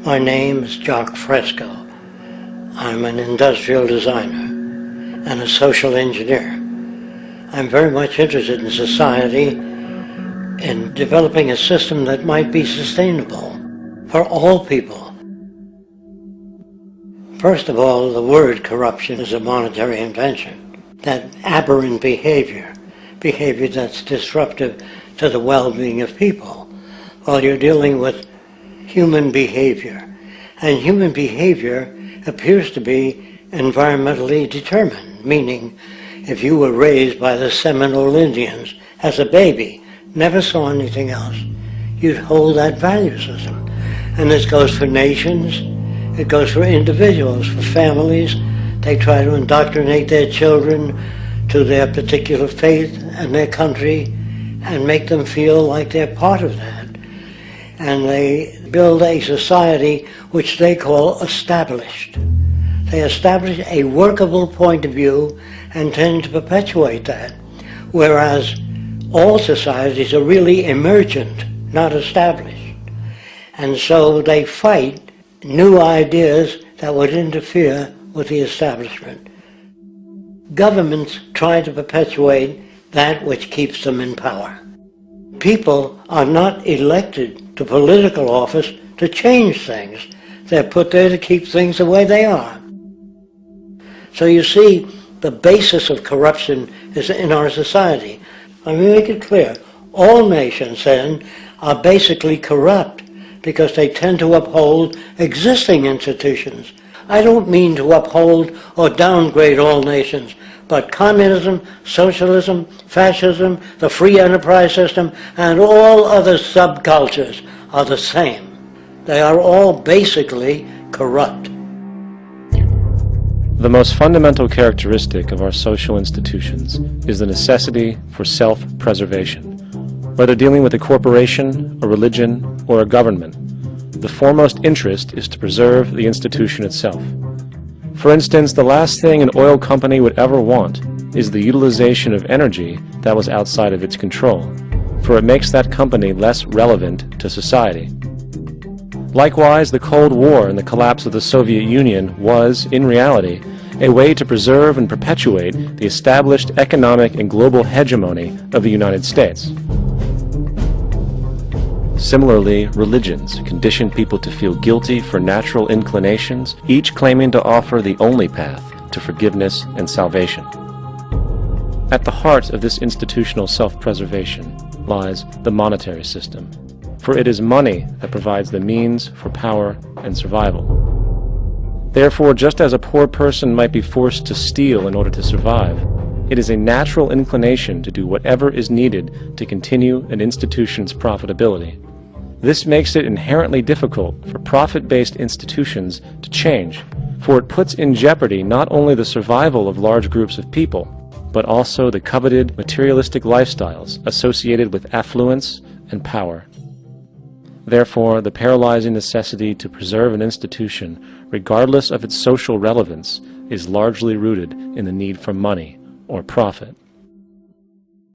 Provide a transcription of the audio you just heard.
My name is Jock Fresco. I'm an industrial designer and a social engineer. I'm very much interested in society and developing a system that might be sustainable for all people. First of all, the word corruption is a monetary invention. That aberrant behavior that's disruptive to the well-being of people, while you're dealing with human behavior. And human behavior appears to be environmentally determined, meaning if you were raised by the Seminole Indians as a baby, never saw anything else, you'd hold that value system. And this goes for nations, it goes for individuals, for families. They try to indoctrinate their children to their particular faith and their country and make them feel like they're part of that. And they build a society which they call established. They establish a workable point of view and tend to perpetuate that, whereas all societies are really emergent, not established. And so they fight new ideas that would interfere with the establishment. Governments try to perpetuate that which keeps them in power. People are not elected to political office to change things. They're put there to keep things the way they are. So you see, the basis of corruption is in our society. Let me make it clear. All nations then are basically corrupt because they tend to uphold existing institutions. I don't mean to uphold or downgrade all nations, but communism, socialism, fascism, the free enterprise system, and all other subcultures are the same. They are all basically corrupt. The most fundamental characteristic of our social institutions is the necessity for self-preservation. Whether dealing with a corporation, a religion, or a government, the foremost interest is to preserve the institution itself. For instance, the last thing an oil company would ever want is the utilization of energy that was outside of its control, for it makes that company less relevant to society. Likewise, the Cold War and the collapse of the Soviet Union was, in reality, a way to preserve and perpetuate the established economic and global hegemony of the United States. Similarly, religions condition people to feel guilty for natural inclinations, each claiming to offer the only path to forgiveness and salvation. At the heart of this institutional self-preservation lies the monetary system, for it is money that provides the means for power and survival. Therefore, just as a poor person might be forced to steal in order to survive, it is a natural inclination to do whatever is needed to continue an institution's profitability. This makes it inherently difficult for profit-based institutions to change, for it puts in jeopardy not only the survival of large groups of people, but also the coveted materialistic lifestyles associated with affluence and power. Therefore, the paralyzing necessity to preserve an institution, regardless of its social relevance, is largely rooted in the need for money or profit.